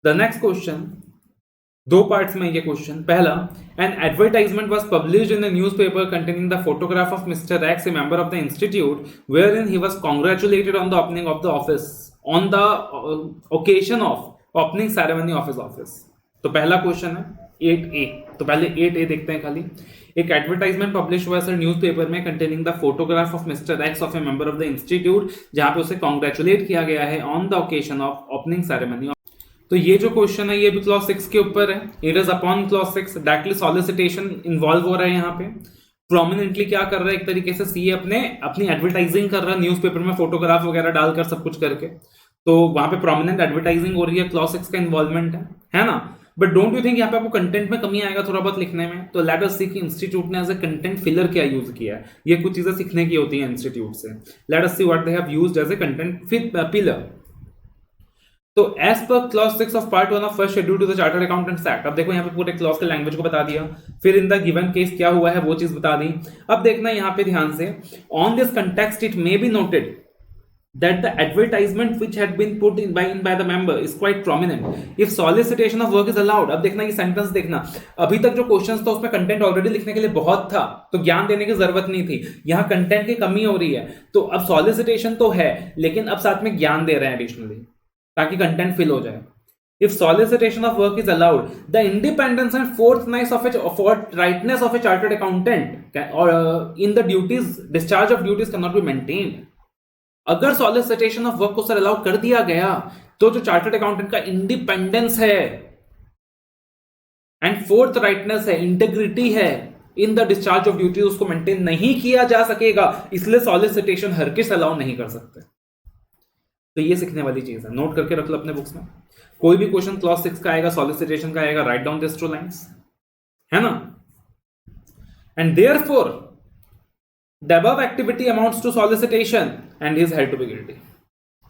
The next question, 2 parts में ये क्वेश्चन। पहला, an advertisement was published in the newspaper containing the photograph of mister X, a member of the institute, wherein he was congratulated on the opening of the office on the occasion of opening ceremony of his office. तो पहला question है 8A। तो पहले 8A देखते हैं खाली। एक advertisement publish हुआ है सर न्यूज़पेपर में containing the photograph of mister x of A member of the institute, जहां पे उसे कांग्रेचुलेट किया गया है on the occasion of opening ceremony. तो ये जो क्वेश्चन है ये भी क्लॉज 6 के ऊपर है। It is upon clause 6, directly solicitation involve हो रहा है यहाँ पे। प्रोमिनेंटली क्या कर रहा है, एक तरीके से सीए अपनी एडवर्टाइजिंग कर रहा है न्यूज़पेपर में, फोटोग्राफ वगैरह डालकर सब कुछ करके। तो वहां पे प्रोमिनेंट एडवर्टाइजिंग हो रही है, क्लॉज 6 का इन्वॉल्वमेंट है ना। बट डोंट यू थिंक यहाँ पे आपको कंटेंट में कमी आएगा थोड़ा बहुत लिखने में। तो लेट अस सी कि इंस्टीट्यूट ने एज ए कंटेंट फिलर क्या यूज किया है। ये कुछ चीजें सीखने की होती है इंस्टीट्यूट से। Let us see what they have used as a content pillar. तो as per clause 6 of part 1 of first schedule to the chartered accountants act. अब देखो यहाँ पे पूरे क्लॉज के लैंग्वेज को बता दिया, फिर इन द गिवन केस क्या हुआ है वो चीज बता दी। अब देखना यहाँ पे ध्यान से, on this context it may be noted that the advertisement which had been put in by the member is quite prominent if solicitation of work is allowed। अब देखना ये सेंटेंस देखना, अभी तक जो क्वेश्चंस था उसमें कंटेंट ऑलरेडी लिखने के लिए बहुत था, तो ज्ञान देने की जरूरत नहीं थी। यहाँ कंटेंट की कमी हो रही है, तो अब सॉलिसिटेशन तो है लेकिन अब साथ में ज्ञान दे रहे हैं एडिशनली, ताकि कंटेंट फिल हो जाए। If solicitation of work is allowed, the independence and forthrightness of a chartered accountant in the duties, discharge of duties cannot be maintained। अगर सॉलिसिटेशन ऑफ वर्क को सर अलाउ कर दिया गया तो जो चार्टर्ड अकाउंटेंट का इंडिपेंडेंस है and fourth rightness है, इंटेग्रिटी है in the discharge of duty, उसको मेंटेन नहीं किया जा सकेगा। इसलिए सॉलिसिटेशन हर किस अलाउ नहीं कर सकते। तो ये सीखने वाली चीज है, नोट करके रख लो अपने बुक्स में। कोई भी क्वेश्चन क्लॉज 6 का आएगा, सॉलिसिटेशन का आएगा, राइट डाउन दिस 2 लाइंस, है ना। And therefore the above activity amounts to solicitation and he is held to be guilty।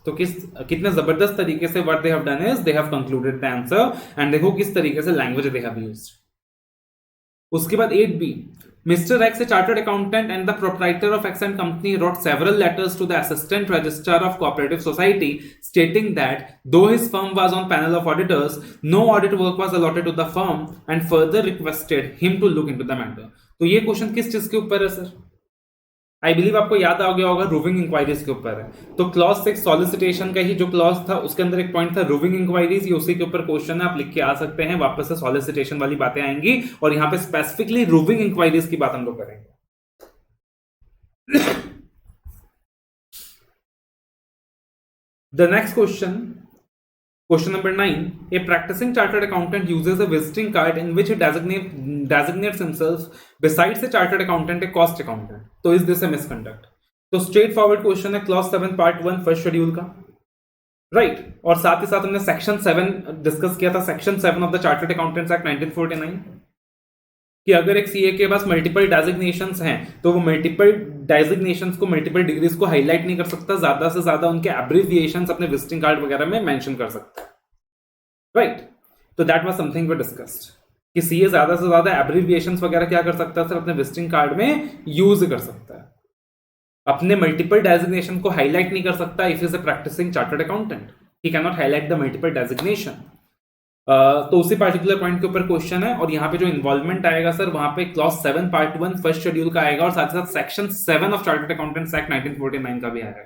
तो कितने जबरदस्त तरीके से what they have done is they have concluded the answer and देखो किस तरीके से language they have used। उसके बाद 8B, Mr. X, a chartered accountant and the proprietor of X and Company, wrote several letters to the assistant registrar of cooperative society stating that though his firm was on panel of auditors, no audit work was allotted to the firm and further requested him to look into the matter। तो ये question किस चीज के ऊपर है sir, I believe आपको याद आ गया होगा, रूविंग इंक्वायरीज के ऊपर है। तो क्लॉज 6 सॉलिसिटेशन का ही जो क्लॉज था उसके अंदर एक पॉइंट था रूविंग इंक्वायरीज, ये उसी के ऊपर क्वेश्चन है, आप लिख के आ सकते हैं। वापस से सॉलिसिटेशन वाली बातें आएंगी और यहाँ पे स्पेसिफिकली रूविंग इंक्वायरीज की बात हम लोग करेंगे। The next question, question number 9. A practicing chartered accountant uses a visiting card in which he designates himself besides a chartered accountant a cost accountant. So is this a misconduct? तो straightforward question है clause 7 part 1 first schedule का, right और साथ ही साथ हमने section 7 discuss किया था, section 7 of the chartered accountants act 1949, कि अगर एक सीए के पास मल्टीपल डेजिग्नेशंस हैं तो वो मल्टीपल डेजिग्नेशंस को, मल्टीपल डिग्रीज को हाईलाइट नहीं कर सकता, ज्यादा से ज्यादा उनके एब्रिविएशंस अपने विजिटिंग कार्ड वगैरह में मेंशन कर सकता है, राइट। तो that was something we discussed कि सीए ज्यादा से ज्यादा एब्रिविएशंस वगैरह क्या कर सकता है सर, अपने विजिटिंग कार्ड में यूज कर सकता है, अपने मल्टीपल डेजिग्नेशन को हाईलाइट नहीं कर सकता। If is a practicing chartered accountant he can not highlight the multiple designation. तो उसी पार्टिकुलर पॉइंट के ऊपर क्वेश्चन है और यहाँ पे जो इन्वॉल्वमेंट आएगा सर वहां पे क्लॉज 7 पार्ट 1 फर्स्ट शेड्यूल का आएगा और साथ ही साथ section 7 of chartered accountants act 1949 का भी आएगा।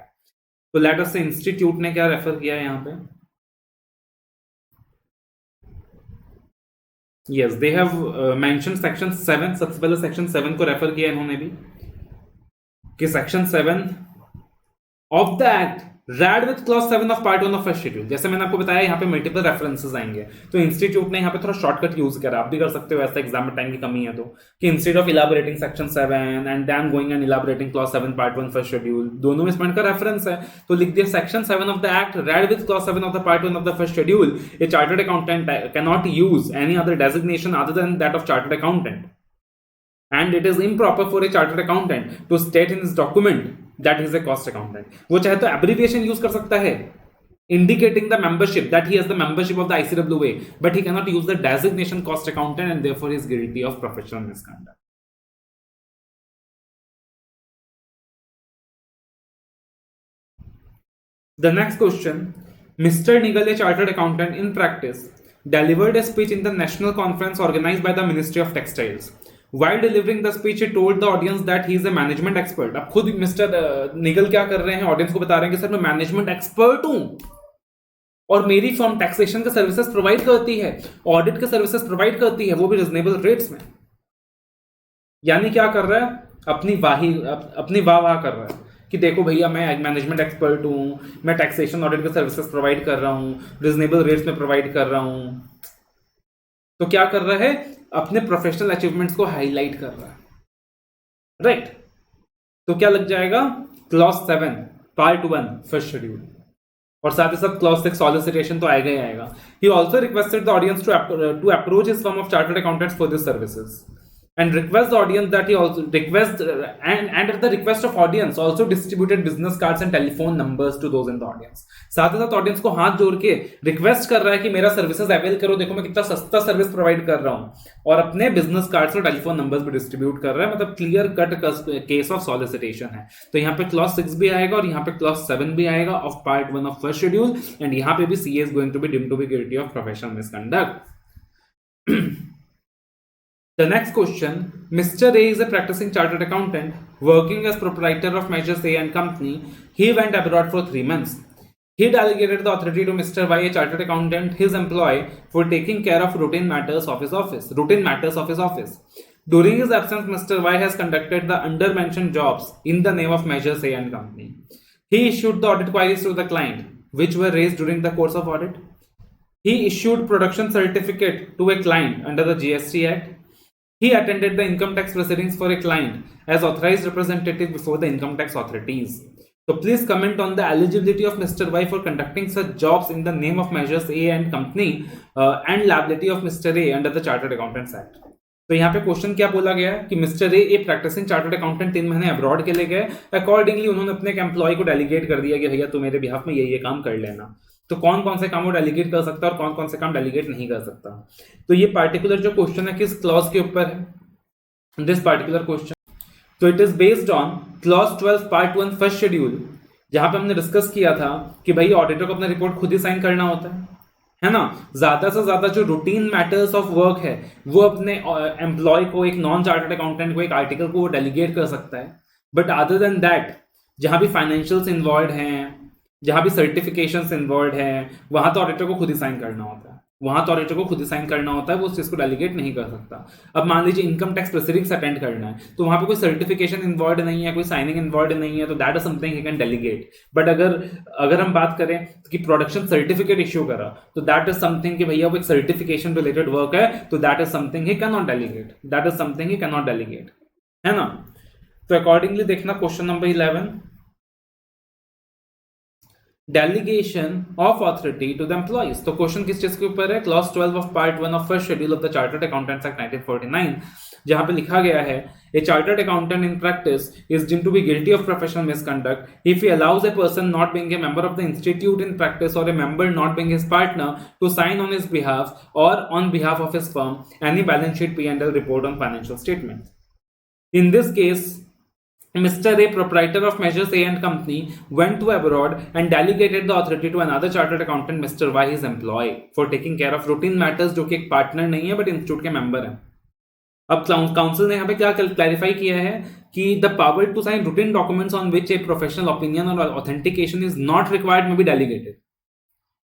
तो लेट अस से इंस्टीट्यूट ने क्या रेफर किया है यहाँ पे, yes they have mention section 7, सबसे पहले सेक्शन 7 को रेफर किया इन्होंने भी कि section 7 of the act read with clause 7 of part 1 of first schedule. जैसे मैंने आपको बताया यहाँ पे मल्टीपल रेफरेंसेस आएंगे, तो इंस्टीट्यूट ने यहाँ पे थोड़ा शॉर्टकट यूज करा, आप भी कर सकते हो ऐसा एग्जाम में टाइम की कमी है तो, कि instead of elaborating section 7 and then going and elaborating clause 7 part 1 first schedule, दोनों में इस पॉइंट का रेफरेंस है, तो लिख दिया section 7 of the act read with clause 7 of the part 1 of the first schedule, A chartered accountant can not use any other designation other than that of chartered accountant and it is improper for a chartered accountant to state in his document that he is a cost accountant. वो चाहे तो abbreviation use कर सकता है indicating the membership that he has the membership of the ICWA, but he cannot use the designation cost accountant and therefore he is guilty of professional misconduct. The next question, Mr. Nigel, a chartered accountant in practice, delivered a speech in the national conference organized by the Ministry of Textiles. While delivering the speech, he told the audience that he is a management expert. अब खुद mister निगल क्या कर रहे हैं, audience को बता रहे हैं कि सर मैं मैनेजमेंट एक्सपर्ट हूं और मेरी फर्म टैक्सेशन के सर्विसेज प्रोवाइड करती है, ऑडिट के सर्विसेज प्रोवाइड करती है, वो भी रिजनेबल रेट्स में। यानी क्या कर रहा है, अपनी वाह कर रहा है कि देखो भैया मैं मैनेजमेंट एक्सपर्ट हूं, मैं टैक्सेशन ऑडिट के सर्विसेज प्रोवाइड कर रहा हूं, रिजनेबल रेट्स में प्रोवाइड कर रहा हूं। तो क्या कर रहा है, अपने प्रोफेशनल अचीवमेंट्स को हाईलाइट कर रहा है, राइट। तो क्या लग जाएगा, क्लॉज 7 पार्ट 1 फर्स्ट शेड्यूल और साथ ही साथ क्लॉज 6 सॉलिसिटेशन तो आएगा ही आएगा। He also requested the audience to approach his firm of chartered accountants for this services and request the audience that he also request and at the request of audience also distributed business cards and telephone numbers to those in the audience. साथ ही साथ audience को हाथ जोड़ के request कर रहा है कि मेरा सर्विसेज अवेल करो, देखो मैं कितना सस्ता सर्विस प्रोवाइड कर रहा हूं, और अपने बिजनेस कार्ड्स और टेलीफोन नंबर्स भी डिस्ट्रीब्यूट कर रहा है। मतलब clear cut case of solicitation है। तो यहाँ पे क्लॉज 6 भी आएगा और यहाँ पे क्लॉज 7 भी आएगा of part 1 of first schedule, and यहाँ पे भी CA is going to be deemed to be guilty of professional misconduct. The next question, Mr. A is a practicing chartered accountant working as proprietor of Measures A and Company. He went abroad for 3 months. He delegated the authority to Mr. Y, a chartered accountant, his employee, for taking care of routine matters of his office. During his absence, Mr. Y has conducted the undermentioned jobs in the name of Measures A and Company. He issued the audit queries to the client, which were raised during the course of audit. He issued production certificate to a client under the GST Act. He attended the income tax proceedings for a client as authorized representative before the income tax authorities. So please comment on the eligibility of Mr. Y for conducting such jobs in the name of Measures A and Company and liability of Mr. A under the Chartered Accountants Act. तो यहाँ पे question क्या बोला गया कि mister a practising chartered accountant 3 महीने abroad के लिए गए, अकॉर्डिंगली उन्होंने अपने एक एम्प्लॉय को डेलीगेट कर दिया कि भैया तू मेरे बिहाफ में ये काम कर लेना। तो कौन कौन से काम वो डेलीगेट कर सकता है और कौन कौन से काम डेलीगेट नहीं कर सकता। तो ये पार्टिकुलर जो क्वेश्चन है किस क्लॉज के ऊपर है, दिस पार्टिकुलर क्वेश्चन, तो it is based on clause 12 part 1 first schedule, जहां पे हमने डिस्कस किया था कि भाई ऑडिटर को अपना रिपोर्ट खुद ही साइन करना होता है ना। ज्यादा से ज्यादा जो रूटीन मैटर्स ऑफ वर्क है वो अपने एम्प्लॉय को, एक नॉन चार्टर्ड अकाउंटेंट को, एक आर्टिकल को वो डेलीगेट कर सकता है, बट अदर देन दैट जहां भी फाइनेंशियल्स इन्वॉल्व हैं, जहां भी सर्टिफिकेशंस इन्वॉल्व हैं, वहां तो ऑडिटर को खुद ही साइन करना होता है, वो उस चीज को डेलीगेट नहीं कर सकता। अब मान लीजिए इनकम टैक्स प्रोसीडिंग्स अटेंड करना है, तो वहां पे कोई सर्टिफिकेशन इन्वॉल्व नहीं है, कोई साइनिंग इन्वॉल्व नहीं है, तो that is something he can delegate. But अगर हम बात करें कि प्रोडक्शन सर्टिफिकेट इश्यू करा, तो दैट इज समथिंग कि भैया वो एक सर्टिफिकेशन रिलेटेड वर्क है, तो that is something he can not delegate, है ना। तो अकॉर्डिंगली देखना question number 11, delegation of authority to the employees. तो क्वेश्चन किस चीज के ऊपर है? Clause 12 of part 1 of first schedule of the chartered accountants act 1949, जहां पे लिखा गया है a chartered accountant in practice is deemed to be guilty of professional misconduct if he allows a person not being a member of the institute in practice और a member not being his partner to sign on his behalf और on behalf of his firm any balance sheet P&L report on financial statement. In this case, Mr. A, proprietor of Measures A and Company, went to abroad and delegated the authority to another chartered accountant, Mr. Y, his employee, for taking care of routine matters, जो कि एक partner नहीं है but institute के member है। अब council ने यहाँ पे क्या क्लैरिफाई किया है कि the power to sign routine documents on which a professional opinion और authentication is not required may be delegated.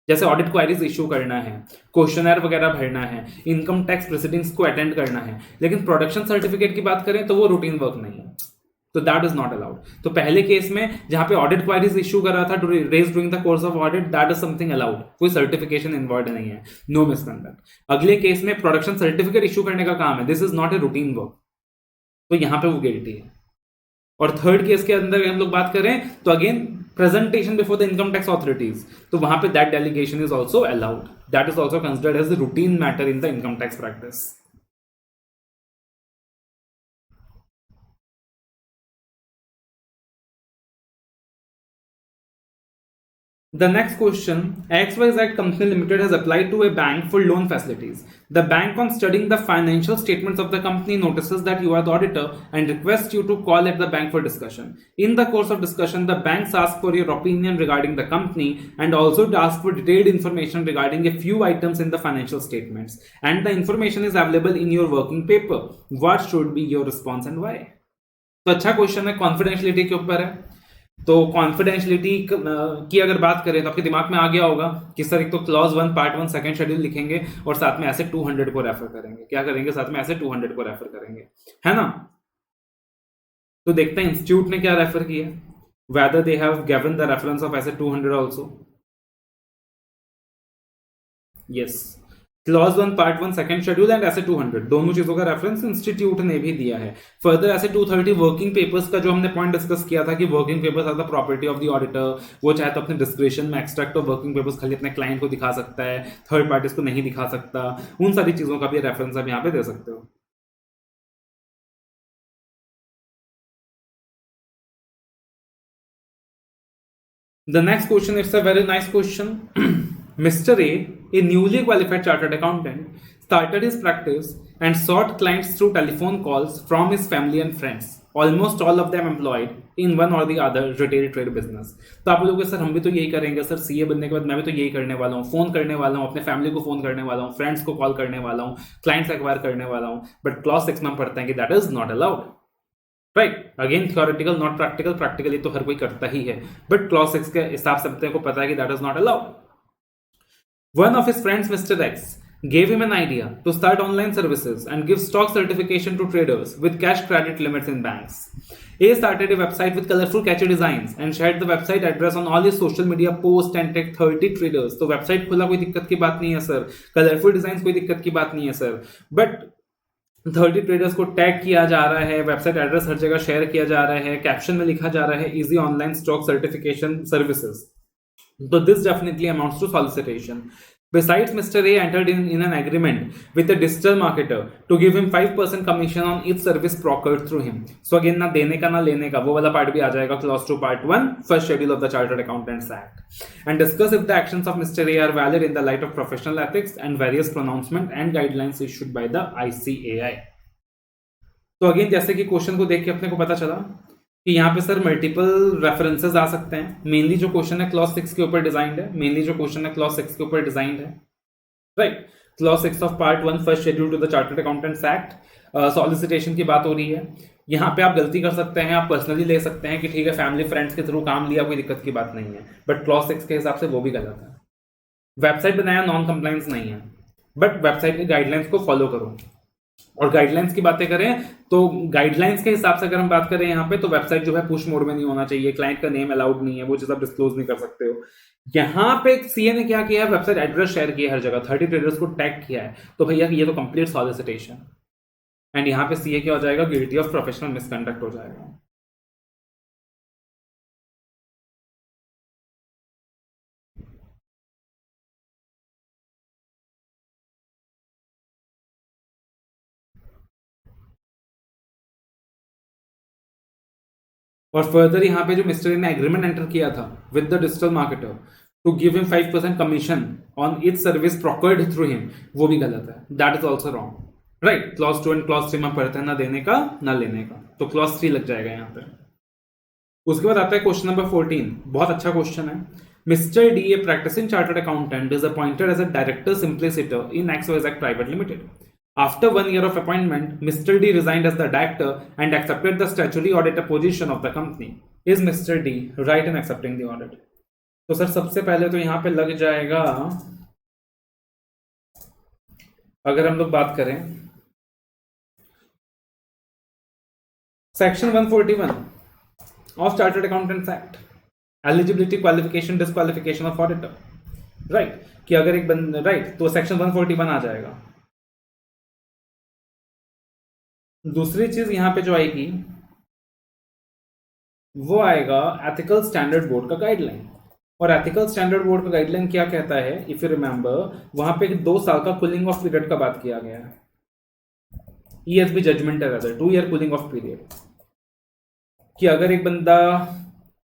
जैसे ऑडिट क्वायरीज इश्यू करना है, क्वेश्चनर वगैरह भरना है, इनकम टैक्स प्रोसीडिंग्स को अटेंड करना है, लेकिन प्रोडक्शन सर्टिफिकेट की बात करें तो वो रूटीन वर्क नहीं है, तो दैट इज नॉट अलाउड। तो पहले केस में जहां पे ऑडिट क्वायरीज इश्यू कर रहा था raise during the course of audit, that is something allowed, कोई सर्टिफिकेशन इन्वॉल्व नहीं है, नो मिसकंडक्ट। अगले केस में प्रोडक्शन सर्टिफिकेट इश्यू करने का काम है, this is not a routine work, तो यहां पे वो गिल्टी है। और थर्ड केस के अंदर हम लोग बात करें तो again presentation before the income tax authorities, तो वहां पे that delegation is also allowed, that is also considered as a routine matter in the income tax practice. The next question, XYZ Company Limited has applied to a bank for loan facilities. The bank, on studying the financial statements of the company, notices that you are the auditor and requests you to call at the bank for discussion. In the course of discussion, the banks ask for your opinion regarding the company and also ask for detailed information regarding a few items in the financial statements. And the information is available in your working paper. What should be your response and why? तो अच्छा question है, confidentiality के ऊपर है। तो confidentiality की अगर बात करें तो आपके दिमाग में आ गया होगा कि सर एक तो क्लॉज 1 पार्ट 1 सेकंड शेड्यूल लिखेंगे और साथ में ऐसे 200 को रेफर करेंगे, क्या करेंगे साथ में ऐसे 200 को रेफर करेंगे, है ना। तो देखते हैं इंस्टीट्यूट ने क्या रेफर किया, whether they have given the reference of ऐसे 200 also. Yes, clause 1 part 1 second schedule and ऐसे 200 दोनों चीजों का रेफरेंस इंस्टीट्यूट ने भी दिया है। फर्दर ऐसे 230 वर्किंग पेपर्स का जो हमने पॉइंट डिस्कस किया था कि working papers are the property of the auditor, वो चाहे तो अपने डिस्क्रिप्शन में एक्सट्रैक्ट ऑफ वर्किंग पेपर्स खाली अपने क्लाइंट को दिखा सकता है, थर्ड पार्टीज को नहीं दिखा सकता, उन सारी चीजों का भी रेफरेंस आप यहाँ पे दे सकते हो। The next question, it's a very nice question. Mr. A newly qualified chartered accountant, started his practice and sought clients through telephone calls from his family and friends, almost all of them employed in one or the other retail trade business. तो आप लोग sir हम भी तो यही करेंगे sir, CA बनने के बाद मैं भी तो यही करने वाला हूँ, फोन करने वाला हूँ, अपने फैमिली को फोन करने वाला हूँ, फ्रेंड्स को कॉल करने वाला हूँ, क्लाइंट्स एक्वायर करने वाला हूँ, बट क्लॉज 6 में पढ़ते हैं कि that is not allowed, right. Again theoretical not practical, practically तो हर कोई करता ही है, बट क्लॉज 6 के हिसाब से अपने को पता है कि that is not allowed. One of his friends, Mr. X, gave him an idea to start online services and give stock certification to traders with cash credit limits in banks. A started a website with colorful catchy designs and shared the website address on all his social media posts and tagged 30 traders. तो website खुला कोई दिक्कत की बात नहीं है sir, colourful design कोई दिक्कत की बात नहीं है सर, बट 30 ट्रेडर्स को टैग किया जा रहा है, वेबसाइट एड्रेस हर जगह शेयर किया जा रहा है, कैप्शन में लिखा जा रहा है easy online stock certification services, so this definitely amounts to solicitation. Besides, Mr. A entered in an agreement with a digital marketer to give him 5% commission on each service procured through him. So again, ना देने का ना लेने का, वो वाला part भी आ जाएगा clause 2 part 1 first schedule of the chartered accountants act, and discuss if the actions of Mr. A are valid in the light of professional ethics and various pronouncement and guidelines issued by the ICAI. तो again जैसे कि question को देख के अपने को पता चला कि यहाँ पे सर मल्टीपल रेफरेंसेस आ सकते हैं। मेनली जो क्वेश्चन है क्लॉज 6 के ऊपर डिजाइंड है, right. Clause 6 of part 1 first schedule to the chartered accountants act, solicitation की बात हो रही है। यहाँ पे आप गलती कर सकते हैं, आप पर्सनली ले सकते हैं कि ठीक है फैमिली फ्रेंड्स के थ्रू काम लिया, कोई दिक्कत की बात नहीं है, बट क्लॉज 6 के हिसाब से वो भी गलत है। वेबसाइट बनाया नॉन कंप्लायंस नहीं है, बट वेबसाइट के गाइडलाइंस को फॉलो करो। और गाइडलाइंस की बातें करें तो गाइडलाइंस के हिसाब से अगर हम बात करें यहाँ पे, तो वेबसाइट जो है पुश मोड में नहीं होना चाहिए, क्लाइंट का नेम अलाउड नहीं है, वो चीज आप डिस्क्लोज नहीं कर सकते हो। यहाँ पे सीए ने क्या किया है, वेबसाइट एड्रेस शेयर किया है हर जगह, 30 ट्रेडर्स को टैग किया है, तो भैया ये तो कंप्लीट सॉलिसिटेशन, एंड यहाँ पे सीए क्या हो जाएगा, गिल्टी ऑफ प्रोफेशनल मिसकंडक्ट हो जाएगा। और फर्दर यहाँ पे जो मिस्टर ने एग्रीमेंट एंटर किया था with the digital marketer to give him 5% commission on each service procured through him, वो भी गलत है, that is also wrong, right. Clause 2 and clause 3 में पढ़ते हैं ना देने का ना लेने का, तो क्लॉज 3 लग जाएगा यहाँ पे। उसके बाद आता है क्वेश्चन नंबर 14, बहुत अच्छा क्वेश्चन है। Mister D, a practising chartered accountant, is appointed as a director simpliciter in XYZ private limited. After 1 year of appointment, Mr. D resigned as the director and accepted the statutory auditor position of the company. Is Mr. D right in accepting the audit? तो sir सबसे पहले तो यहाँ पे लग जाएगा, अगर हम लोग बात करें section 141 of chartered accountants act, eligibility, qualification, disqualification of auditor, right, कि अगर एक बंद राइट तो सेक्शन 141 आ जाएगा। दूसरी चीज यहां पे जो आएगी वो आएगा एथिकल स्टैंडर्ड बोर्ड का गाइडलाइन, और एथिकल स्टैंडर्ड बोर्ड का गाइडलाइन क्या कहता है, इफ यू रिमेंबर, वहां पे 2 साल का कूलिंग ऑफ पीरियड का बात किया गया है, ESB जजमेंट है, 2 ईयर कूलिंग ऑफ पीरियड, कि अगर एक बंदा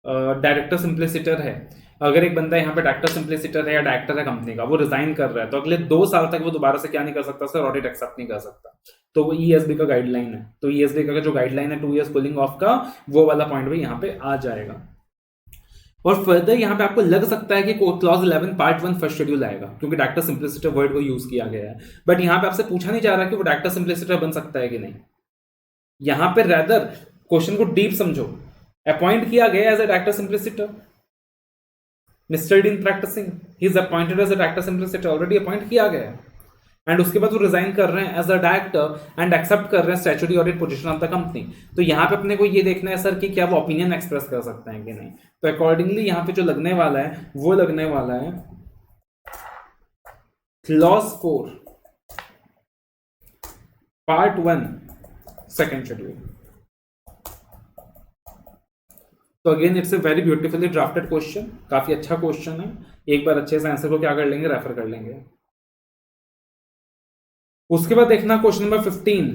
डायरेक्टर सिंप्लिसिटर है, अगर एक बंदा यहाँ पे डायरेक्टर सिंप्लिसिटर है या डायरेक्टर है कंपनी का, वो रिजाइन कर रहा है, तो अगले 2 साल तक वो दोबारा से क्या नहीं कर सकता सर, ऑडिट एक्सेप्ट नहीं कर सकता, तो वो ESB का गाइडलाइन है। तो ESB का जो गाइडलाइन है 2 ईयर्स कूलिंग ऑफ का, वो वाला पॉइंट भी यहाँ पे आ जाएगा। और फर्दर यहाँ पे आपको लग सकता है कि क्लॉज 11 पार्ट 1 फर्स्ट शेड्यूल आएगा, क्योंकि डायरेक्टर सिंप्लिसिटर वर्ड को यूज किया गया है, बट यहाँ पे आपसे पूछा नहीं जा रहा कि वो डायरेक्टर सिंप्लिसिटर बन सकता है कि नहीं। यहाँ पे रेदर क्वेश्चन को डीप समझो, अपॉइंट किया गया as a director simpliciter, mister D in practising, he is appointed as a director simpliciter, already appoint किया गया है, एंड उसके बाद वो रिजाइन कर रहे हैं as a director and accept कर रहे हैं statutory audit position of the company. तो यहाँ पे अपने को ये देखना है सर कि क्या वो ओपिनियन एक्सप्रेस कर सकते हैं कि नहीं। तो अकॉर्डिंगली यहाँ पे जो लगने वाला है वो लगने वाला है क्लॉज 4 पार्ट 1 सेकेंड शेड्यूल। तो again it's a very beautifully drafted question, काफी अच्छा क्वेश्चन है, एक बार अच्छे से आंसर को क्या कर लेंगे, रेफर कर लेंगे। उसके बाद देखना question number 15,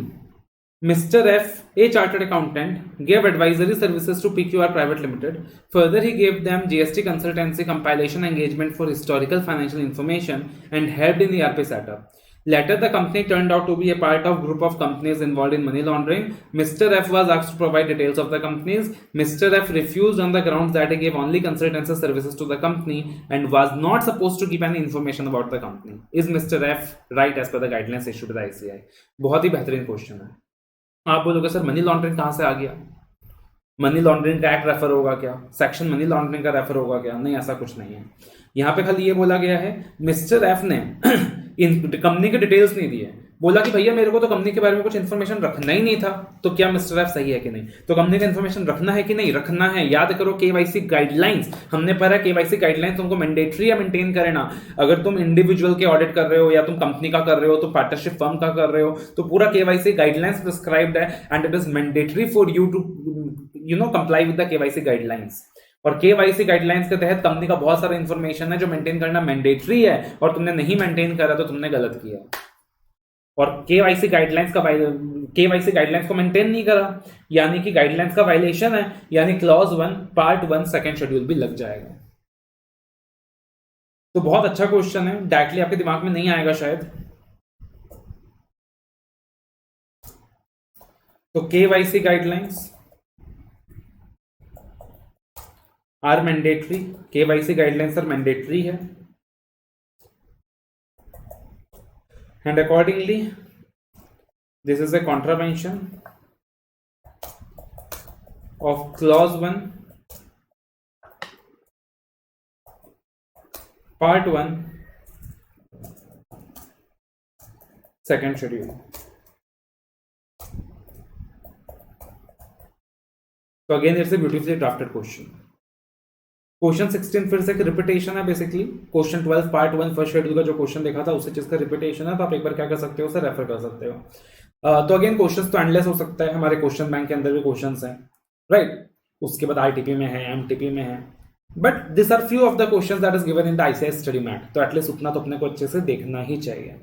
mister F, a chartered accountant, gave advisory services to PQR Private Limited. Further, he gave them GST consultancy compilation engagement for historical financial information and helped in ERP setup. Later, the company turned out to be a part of group of companies involved in money laundering. Mr. F was asked to provide details of the companies. Mr. F refused on the grounds that he gave only consultancy services to the company and was not supposed to give any information about the company. Is Mr. F right as per the guidelines issued by the ICAI? बहुत ही बेहतरीन question है। आप बोलोगे sir money laundering कहाँ से आ गया, money laundering का act refer होगा क्या, सेक्शन मनी लॉन्ड्रिंग का रेफर होगा क्या, नहीं ऐसा कुछ नहीं है। यहाँ पे खाली ये बोला गया है मिस्टर एफ ने इन कंपनी के डिटेल्स नहीं दिए, बोला कि भैया मेरे को तो कंपनी के बारे में कुछ इन्फॉर्मेशन रखना ही नहीं था, तो क्या मिस्टर एफ सही है कि नहीं, तो कंपनी का इन्फॉर्मेशन रखना है कि नहीं, रखना है। याद करो केवाईसी गाइडलाइंस, हमने पढ़ा केवाईसी गाइडलाइंस तुमको मैंडेटरी या मेंटेन करे ना। अगर तुम इंडिविजुअल के ऑडिट कर रहे हो या तुम कंपनी का कर रहे हो, तो पार्टनरशिप फर्म का कर रहे हो, तो पूरा केवाईसी गाइडलाइंस प्रिस्क्राइब्ड है and it is mandatory for you to comply with the KYC guidelines. और केवाईसी गाइडलाइंस के तहत कंपनी का बहुत सारा इंफॉर्मेशन है जो मेंटेन करना मैंडेटरी है, और तुमने नहीं मेंटेन करा तो तुमने गलत किया। और केवाईसी गाइडलाइंस को मेंटेन नहीं करा यानी कि गाइडलाइंस का वायलेशन है, यानी क्लॉज 1 पार्ट 1 सेकेंड शेड्यूल भी लग जाएगा। तो बहुत अच्छा क्वेश्चन है, डायरेक्टली आपके दिमाग में नहीं आएगा शायद। तो KYC guidelines are mandatory, KYC guidelines are mandatory है, and accordingly this is a contravention of clause 1 part 1 second schedule। तो again it's a beautifully drafted question. Question 16 फिर से एक रिपीटेशन है basically. Question 12 part 1 first schedule का जो question देखा था उससे जिसका रिपीटेशन है, तो आप एक बार क्या कर सकते हो, उसे रेफर कर सकते हो। तो अगेन क्वेश्चंस तो एंडलेस हो सकता है, हमारे क्वेश्चन बैंक के अंदर भी क्वेश्चंस हैं, राइट। उसके बाद आरटीपी में है, एमटीपी में है, but this are few of the questions that is given in the ICS study mat. तो एटलीस्ट उतना तो अपने को अच्छे से देखना ही चाहिए।